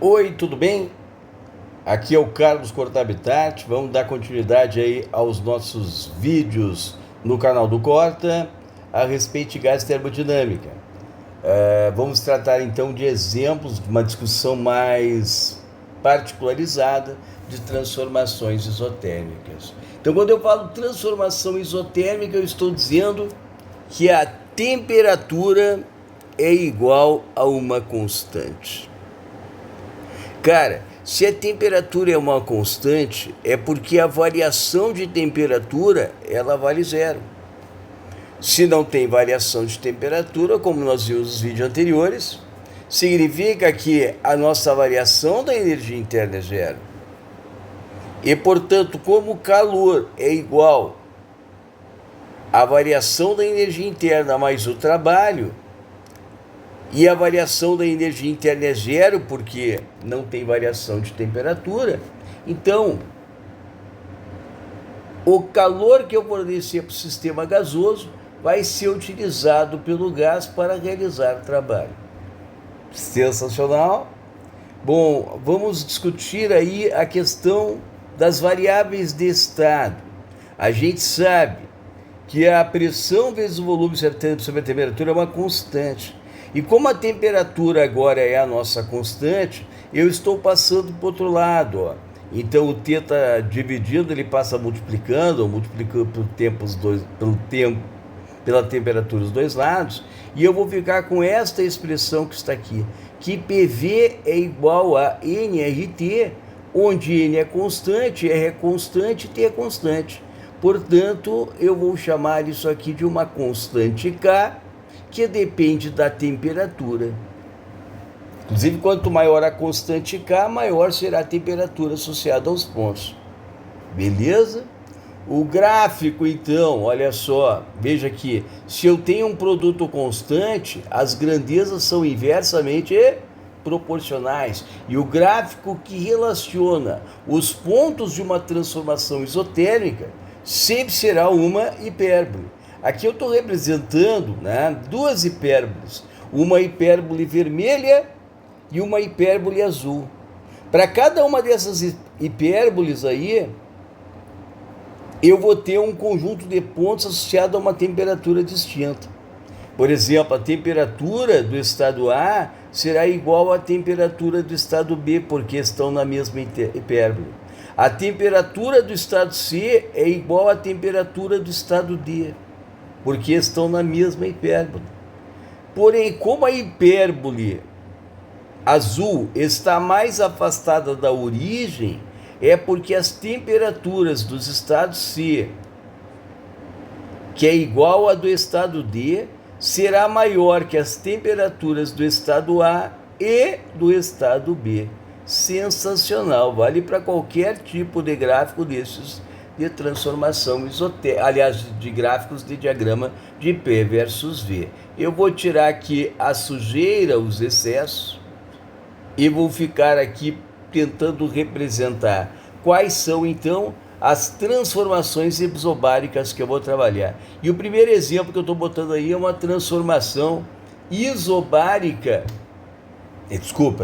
Oi, tudo bem? Aqui é o Carlos Cortabitat. Vamos dar continuidade aí aos nossos vídeos no canal do Corta a respeito de gás termodinâmica. Vamos tratar então de exemplos de uma discussão mais particularizada de transformações isotérmicas. Então, quando eu falo transformação isotérmica, eu estou dizendo que a temperatura é igual a uma constante. Cara, se a temperatura é uma constante, é porque a variação de temperatura, ela vale zero. Se não tem variação de temperatura, como nós vimos nos vídeos anteriores, significa que a nossa variação da energia interna é zero. E, portanto, como o calor é igual à variação da energia interna mais o trabalho, e a variação da energia interna é zero, porque não tem variação de temperatura. Então, o calor que eu fornecer para o sistema gasoso vai ser utilizado pelo gás para realizar trabalho. Sensacional? Bom, vamos discutir aí a questão das variáveis de estado. A gente sabe que a pressão vezes o volume sobre a temperatura é uma constante. E como a temperatura agora é a nossa constante, eu estou passando para o outro lado, ó. Então o T está dividindo, ele passa multiplicando pela temperatura dos dois lados, e eu vou ficar com esta expressão que está aqui, que PV é igual a nRT, onde N é constante, R é constante, T é constante. Portanto, eu vou chamar isso aqui de uma constante K, que depende da temperatura. Inclusive, quanto maior a constante K, maior será a temperatura associada aos pontos. Beleza? O gráfico, então, olha só, veja aqui, se eu tenho um produto constante, as grandezas são inversamente proporcionais. E o gráfico que relaciona os pontos de uma transformação isotérmica sempre será uma hipérbole. Aqui eu estou representando, né, duas hipérboles, uma hipérbole vermelha e uma hipérbole azul. Para cada uma dessas hipérboles aí, eu vou ter um conjunto de pontos associado a uma temperatura distinta. Por exemplo, a temperatura do estado A será igual à temperatura do estado B, porque estão na mesma hipérbole. A temperatura do estado C é igual à temperatura do estado D, porque estão na mesma hipérbole. Porém, como a hipérbole azul está mais afastada da origem, é porque as temperaturas dos estados C, que é igual a do estado D, será maior que as temperaturas do estado A e do estado B. Sensacional, vale para qualquer tipo de gráfico desses de transformação isotérmica, aliás, de gráficos de diagrama de P versus V. Eu vou tirar aqui a sujeira, os excessos, e vou ficar aqui tentando representar quais são, então, as transformações isobáricas que eu vou trabalhar. E o primeiro exemplo que eu estou botando aí é uma transformação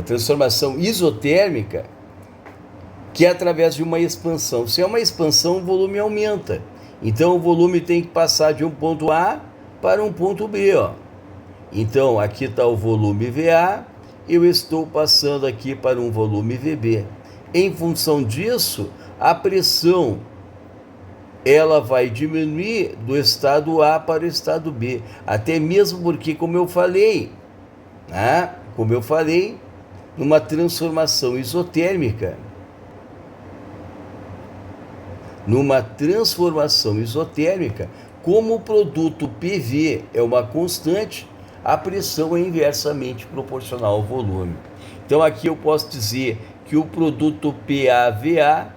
transformação isotérmica, que é através de uma expansão. Se é uma expansão, o volume aumenta. Então, o volume tem que passar de um ponto A para um ponto B, ó. Então, aqui está o volume VA, eu estou passando aqui para um volume VB. Em função disso, a pressão ela vai diminuir do estado A para o estado B. Até mesmo porque, como eu falei, numa transformação isotérmica, como o produto PV é uma constante, a pressão é inversamente proporcional ao volume. Então aqui eu posso dizer que o produto PAVA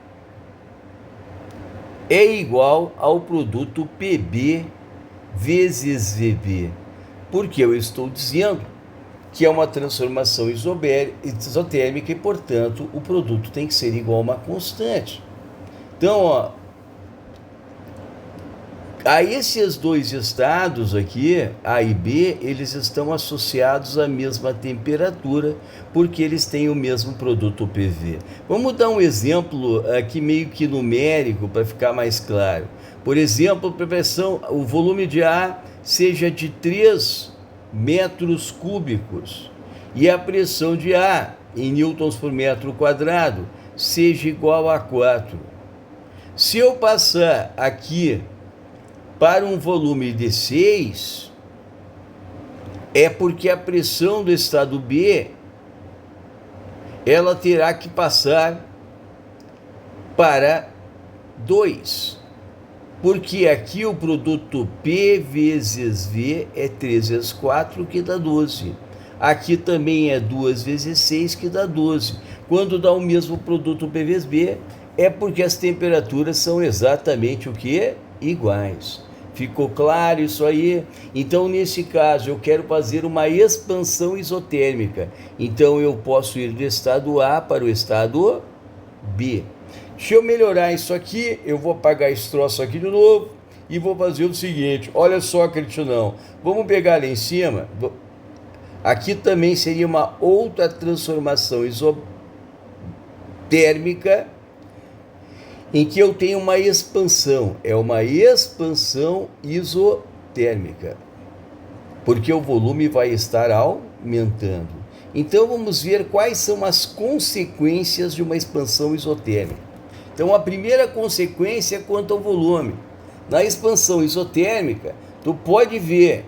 é igual ao produto PB vezes VB. Porque eu estou dizendo que é uma transformação isotérmica e, portanto, o produto tem que ser igual a uma constante. Então, ó, a esses dois estados aqui, A e B, eles estão associados à mesma temperatura, porque eles têm o mesmo produto PV. Vamos dar um exemplo aqui meio que numérico para ficar mais claro. Por exemplo, a pressão, o volume de A seja de 3 metros cúbicos e a pressão de A em newtons por metro quadrado seja igual a 4. Se eu passar aqui para um volume de 6, é porque a pressão do estado B, ela terá que passar para 2. Porque aqui o produto P vezes V é 3 vezes 4, que dá 12. Aqui também é 2 vezes 6, que dá 12. Quando dá o mesmo produto P vezes B, é porque as temperaturas são exatamente o que? Iguais. Ficou claro isso aí? Então, nesse caso, eu quero fazer uma expansão isotérmica. Então, eu posso ir do estado A para o estado B. Deixa eu melhorar isso aqui, eu vou apagar esse troço aqui de novo e vou fazer o seguinte. Olha só, Cristianão, vamos pegar ali em cima. Aqui também seria uma outra transformação isotérmica, em que eu tenho uma expansão, é uma expansão isotérmica, porque o volume vai estar aumentando. Então vamos ver quais são as consequências de uma expansão isotérmica. Então a primeira consequência é quanto ao volume. Na expansão isotérmica, tu pode ver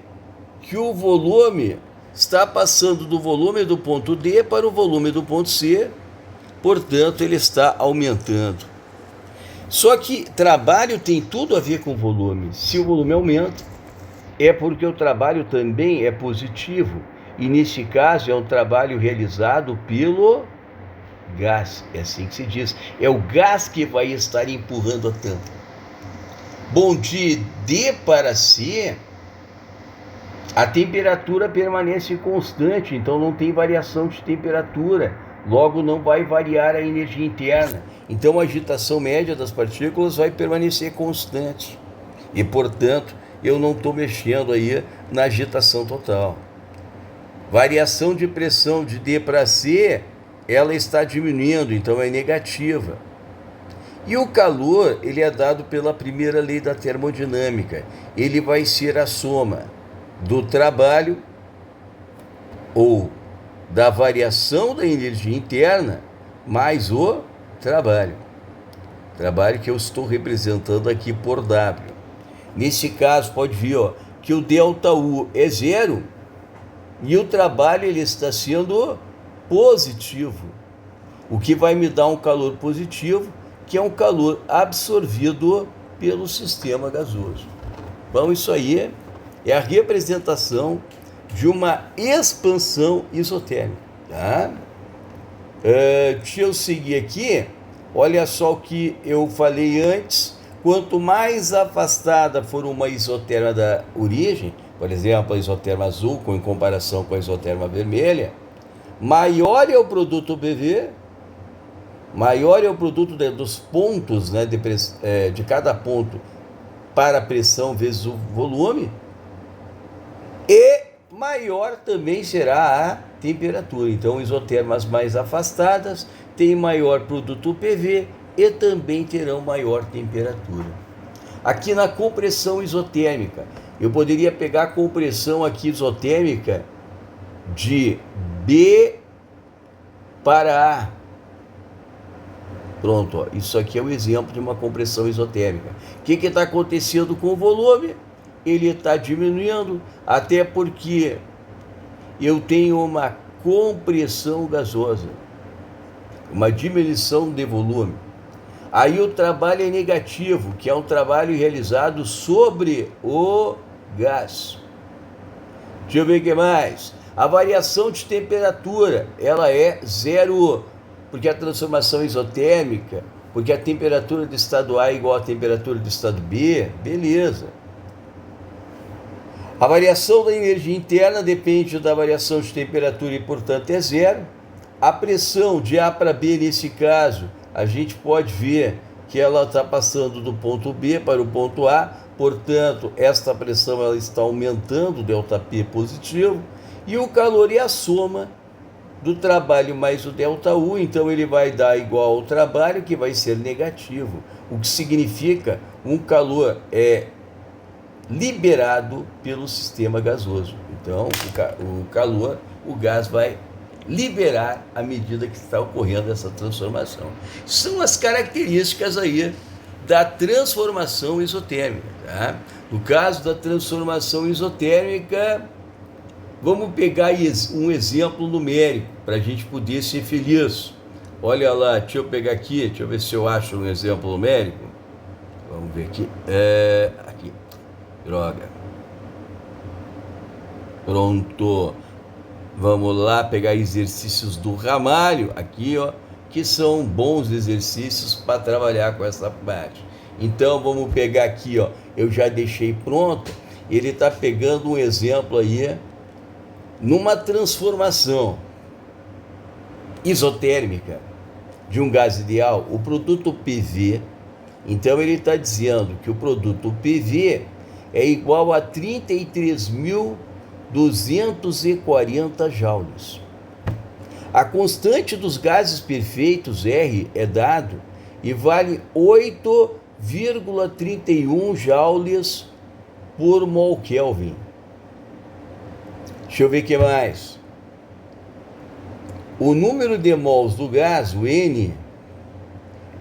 que o volume está passando do volume do ponto D para o volume do ponto C, portanto ele está aumentando. Só que trabalho tem tudo a ver com volume. Se o volume aumenta, é porque o trabalho também é positivo. E nesse caso é um trabalho realizado pelo gás. É assim que se diz. É o gás que vai estar empurrando a tampa. Bom, de D para C, a temperatura permanece constante. Então não tem variação de temperatura. Logo não vai variar a energia interna. Então a agitação média das partículas vai permanecer constante. E, portanto, eu não estou mexendo aí na agitação total. Variação de pressão de D para C, ela está diminuindo, então é negativa. E o calor, ele é dado pela primeira lei da termodinâmica. Ele vai ser a soma do trabalho ou da variação da energia interna mais o trabalho que eu estou representando aqui por W. Nesse caso, pode ver que o ΔU é 0 e o trabalho ele está sendo positivo, o que vai me dar um calor positivo, que é um calor absorvido pelo sistema gasoso. Bom, isso aí é a representação de uma expansão isotérmica, tá? Deixa eu seguir aqui. Olha só o que eu falei antes. Quanto mais afastada for uma isoterma da origem, por exemplo, a isoterma azul em comparação com a isoterma vermelha, maior é o produto BV, maior é o produto dos pontos, né, de cada ponto para a pressão vezes o volume, e maior também será a temperatura. Então, isotermas mais afastadas têm maior produto PV e também terão maior temperatura. Aqui na compressão isotérmica, eu poderia pegar a compressão aqui isotérmica de B para A. Pronto, isso aqui é o exemplo de uma compressão isotérmica. O que está acontecendo com o volume? Ele está diminuindo, até porque eu tenho uma compressão gasosa, uma diminuição de volume. Aí o trabalho é negativo, que é um trabalho realizado sobre o gás. Deixa eu ver o que mais. A variação de temperatura, ela é 0, porque a transformação isotérmica, porque a temperatura do estado A é igual à temperatura do estado B, beleza. A variação da energia interna depende da variação de temperatura e, portanto, é 0. A pressão de A para B, nesse caso, a gente pode ver que ela está passando do ponto B para o ponto A, portanto, esta pressão ela está aumentando, ΔP positivo, e o calor é a soma do trabalho mais o ΔU, então ele vai dar igual ao trabalho, que vai ser negativo, o que significa um calor liberado pelo sistema gasoso. Então, o calor, o gás vai liberar à medida que está ocorrendo essa transformação. São as características aí da transformação isotérmica. Tá? No caso da transformação isotérmica, vamos pegar um exemplo numérico para a gente poder ser feliz. Olha lá, deixa eu pegar aqui, deixa eu ver se eu acho um exemplo numérico. Vamos ver aqui. Aqui. Droga. Pronto. Vamos lá pegar exercícios do Ramalho, aqui, ó, que são bons exercícios para trabalhar com essa parte. Então, vamos pegar aqui, ó, eu já deixei pronto. Ele está pegando um exemplo aí, numa transformação isotérmica de um gás ideal, o produto PV. Então, ele está dizendo que o produto PV é igual a 33.240 joules. A constante dos gases perfeitos, R, é dado e vale 8,31 joules por mol Kelvin. Deixa eu ver o que mais. O número de mols do gás, o N,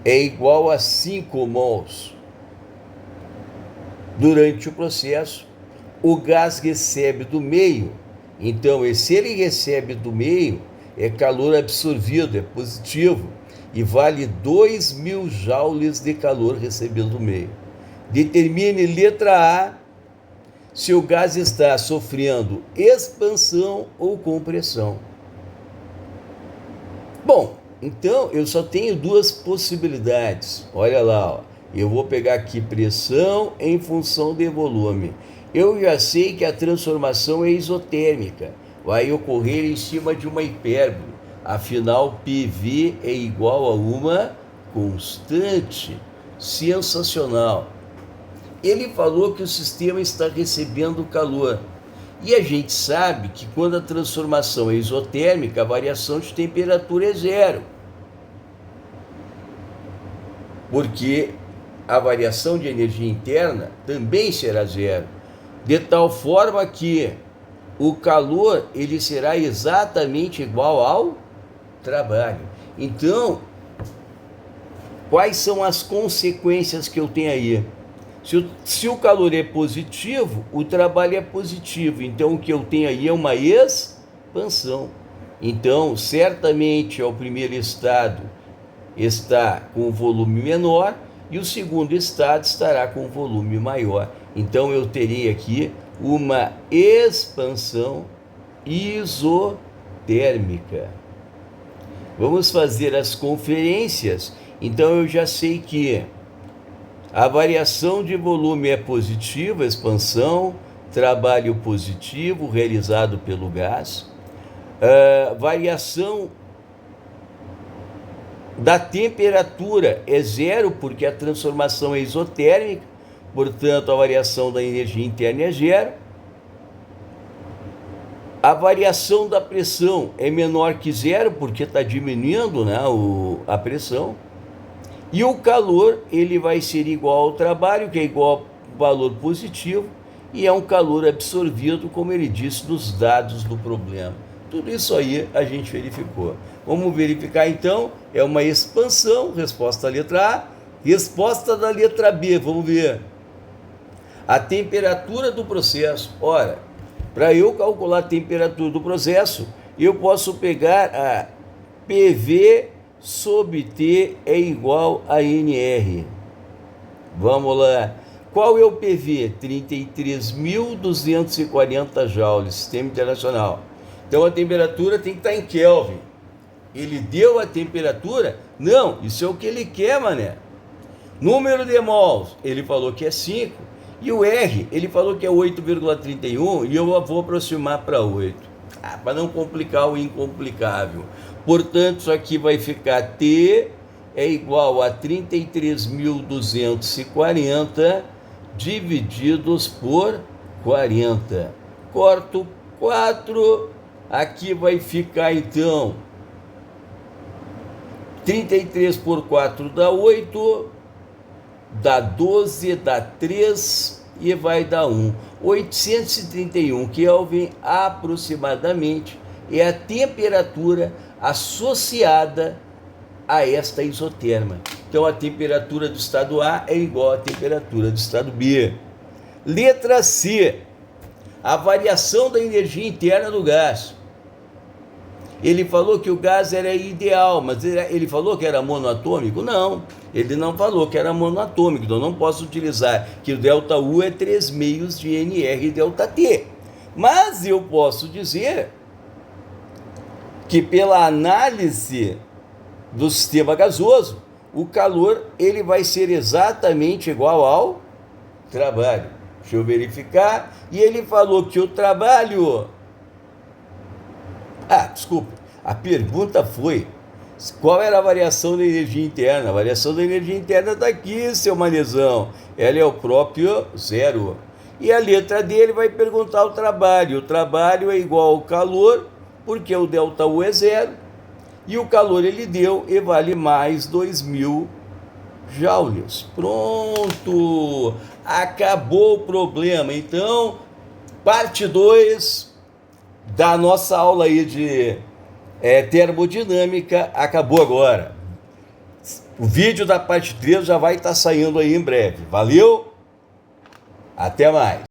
é igual a 5 mols. Durante o processo, o gás recebe do meio, então se ele recebe do meio, é calor absorvido, é positivo, e vale 2.000 joules de calor recebido do meio. Determine letra A, se o gás está sofrendo expansão ou compressão. Bom, então eu só tenho duas possibilidades. Olha lá, ó. Eu vou pegar aqui pressão em função de volume. Eu já sei que a transformação é isotérmica, vai ocorrer em cima de uma hipérbole. Afinal, PV é igual a uma constante. Sensacional. Ele falou que o sistema está recebendo calor. E a gente sabe que quando a transformação é isotérmica, a variação de temperatura é zero. Porque a variação de energia interna também será zero. De tal forma que o calor ele será exatamente igual ao trabalho. Então, quais são as consequências que eu tenho aí? Se o calor é positivo, o trabalho é positivo. Então, o que eu tenho aí é uma expansão. Então, certamente, o primeiro estado está com volume menor e o segundo estado estará com volume maior. Então, eu terei aqui uma expansão isotérmica. Vamos fazer as conferências. Então, eu já sei que a variação de volume é positiva, expansão, trabalho positivo realizado pelo gás. Variação da temperatura é zero, porque a transformação é isotérmica, portanto, a variação da energia interna é zero. A variação da pressão é menor que zero, porque está diminuindo, né, a pressão. E o calor, ele vai ser igual ao trabalho, que é igual ao valor positivo, e é um calor absorvido, como ele disse, nos dados do problema. Tudo isso aí a gente verificou. Vamos verificar então, é uma expansão, resposta da letra A, resposta da letra B, vamos ver. A temperatura do processo. Ora, para eu calcular a temperatura do processo, eu posso pegar a PV sobre T é igual a NR. Vamos lá. Qual é o PV? 33.240 joules, sistema internacional. Então a temperatura tem que estar em Kelvin. Ele deu a temperatura? Não, isso é o que ele quer, mané. Número de mols, ele falou que é 5. E o R, ele falou que é 8,31 e eu vou aproximar para 8. Para não complicar o incomplicável. Portanto, isso aqui vai ficar T é igual a 33.240 divididos por 40. Corto 4, aqui vai ficar então 33 por 4 dá 8, dá 12, dá 3 e vai dar 1. 831 Kelvin aproximadamente é a temperatura associada a esta isoterma. Então a temperatura do estado A é igual à temperatura do estado B. Letra C. A variação da energia interna do gás. Ele falou que o gás era ideal, mas ele falou que era monoatômico? Não, ele não falou que era monoatômico, então eu não posso utilizar que o ΔU é 3 meios de NR ΔT. Mas eu posso dizer que pela análise do sistema gasoso, o calor ele vai ser exatamente igual ao trabalho. Deixa eu verificar. E ele falou que o trabalho... desculpa. A pergunta foi qual era a variação da energia interna. A variação da energia interna está aqui, seu manezão. Ela é o próprio zero. E a letra D ele vai perguntar o trabalho. O trabalho é igual ao calor, porque o ΔU é zero. E o calor ele deu e vale mais 2.000 joules. Pronto! Acabou o problema. Então, parte 2 da nossa aula aí de termodinâmica acabou agora. O vídeo da parte 3 já vai estar saindo aí em breve. Valeu? Até mais!